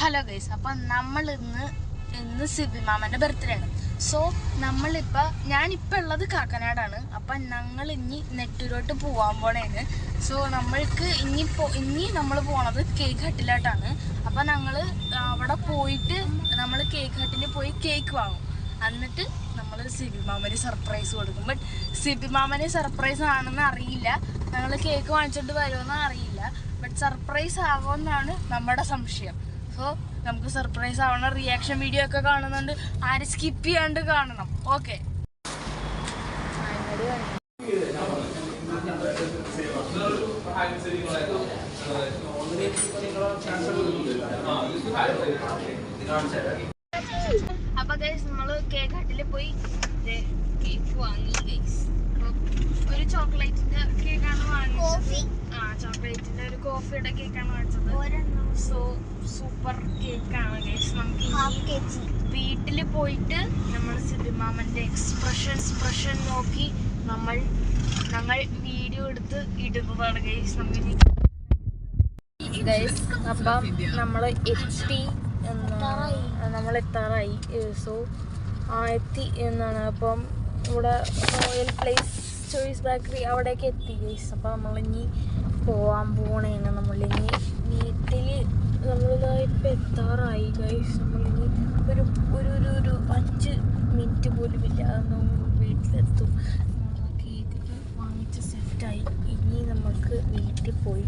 Hello guys, അപ്പം നമ്മൾ ഇന്ന് സിബി മാമൻ്റെ ബർത്ത്ഡേ ആണ്. സോ ഞാനിപ്പോൾ ഉള്ളത് കാക്കനാടാണ്. അപ്പം ഞങ്ങൾ ഇനി നെട്ടൂരോട്ട് പോകാൻ പോണേന്. സോ നമ്മൾക്ക് ഇനി നമ്മൾ പോണത് കേക്ക് ഹട്ടിലോട്ടാണ്. അപ്പം ഞങ്ങൾ അവിടെ പോയിട്ട് നമ്മൾ കേക്ക് ഹട്ടിൽ പോയി കേക്ക് വാങ്ങും. എന്നിട്ട് നമ്മൾ സിബി മാമന് സർപ്രൈസ് കൊടുക്കും. ബട്ട് സിബി മാമന് സർപ്രൈസ് ആണെന്ന് അറിയില്ല, ഞങ്ങൾ കേക്ക് വാങ്ങിച്ചോണ്ട് വരുമെന്ന് അറിയില്ല. ബട്ട് സർപ്രൈസ് ആകുമെന്നാണ് നമ്മുടെ സംശയം. സോ നമുക്ക് സർപ്രൈസ് ആവണ റിയാക്ഷൻ വീഡിയോ ഒക്കെ കാണുന്നുണ്ട്, ആരും സ്കിപ്പ് ചെയ്യാണ്ട് കാണണം. ഓക്കെ, അപ്പൊ ഗൈസ് നമ്മള് കേക്ക് ഹട്ടിൽ പോയി കേക്ക് വാങ്ങി ഗൈസ്. ഒരു ചോക്ലേറ്റിന്റെ കേക്കാണ് വാങ്ങിച്ചത്. ചോക്ലേറ്റിന്റെ ഒരു കോഫിയുടെ കേക്കാണ് വാങ്ങിച്ചത്. സോ സൂപ്പർ കേക്കാണ് ഗൈസ്. നമുക്ക് വീട്ടിൽ പോയിട്ട് നമ്മൾ സിബിമാമന്റെ എക്സ്പ്രഷൻ നോക്കി ഞങ്ങൾ വീഡിയോ എടുത്ത് ഇടുന്നതാണ് ഗൈസ്. നമുക്ക് ഗൈസ് അപ്പം നമ്മൾ എത്താറായി. സോ എത്തി എന്നാണ്. അപ്പം ഇവിടെ റോയൽ പ്ലേസ് ചോയ്സ് ബേക്കറി അവിടേക്ക് എത്തി ഗൈസ്. അപ്പം നമ്മളിനി പോകാൻ പോണേന്ന്. നമ്മളിനി നമ്മളിപ്പോൾ എത്താറായി ഗൈസ്. നമ്മളിനി ഒരു 5 മിനിറ്റ് പോലും ഇല്ലാതെ നമ്മൾ വീട്ടിലെത്തും. നമ്മൾ കേക്കൊക്കെ വാങ്ങിച്ച് സെറ്റായി. ഇനി നമുക്ക് വീട്ടിൽ പോയി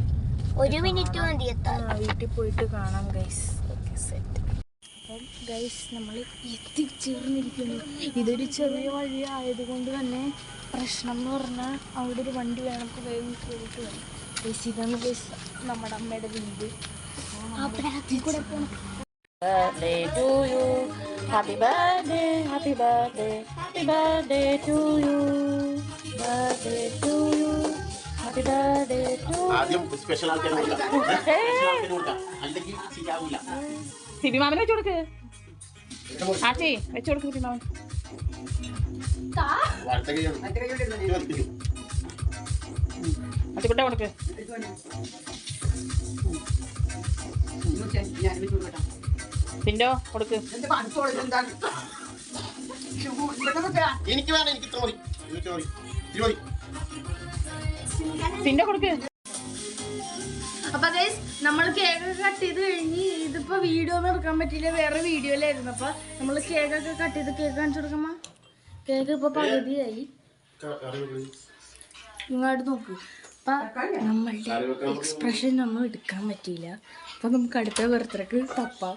1 മിനിറ്റ് മതി എത്താൻ. വീട്ടിൽ പോയിട്ട് കാണാം ഗൈസ്. Okay, set. അപ്പം ഗൈസ് നമ്മൾ എത്തിച്ചേർന്നിരിക്കുന്നു. ഇതൊരു ചെറിയ വഴി ആയതുകൊണ്ട് തന്നെ പ്രശ്നം എന്ന് പറഞ്ഞാൽ അവിടെ ഒരു വണ്ടി വേണം, നമുക്ക് വേഗം പോയിട്ട് വരും ഗൈസ്. ഇതാണ് ഗൈസ് നമ്മുടെ അമ്മയുടെ വീട്. കൂടെ പോകണം. Birthday to you, happy birthday, happy birthday, happy birthday to you, birthday to you, happy birthday to. ആദ്യം സ്പെഷ്യൽ ആൾക്കാർ അല്ലെങ്കിൽ ശരിയാവില്ല. സിബി മാമനെ വെച്ചു കൊടുക്ക്. ആച്ചി വെച്ചു കൊടുക്ക് സിബി മാമൻ. അത്തിക്കുട്ട കൊടുക്ക്. പിന്നോ കൊടുക്ക്. എനിക്ക് വേണം, എനിക്ക് ഇത്ര മതി. പിന്നോ കൊടുക്ക്. അപ്പൊ ഗൈസ് നമ്മൾ കേക്കൊക്കെ കട്ട് ചെയ്ത് കഴിഞ്ഞ് ഇതിപ്പോ വീഡിയോ ഒന്നും എടുക്കാൻ പറ്റിയില്ല, വേറെ വീഡിയോയിലായിരുന്നു. അപ്പൊ നമ്മൾ കേക്കൊക്കെ കട്ട് ചെയ്ത് കേക്ക് കാണിച്ചു കൊടുക്കുമ്പോ കേക്ക് ഇപ്പൊ പകുതിയായി. ഇങ്ങോട്ട് നോക്ക്. അപ്പൊ നമ്മളുടെ എക്സ്പ്രഷൻ ഒന്നും എടുക്കാൻ പറ്റിയില്ല. അപ്പൊ നമുക്ക് അടുത്ത ബർത്ത്ഡേക്ക് തപ്പാം.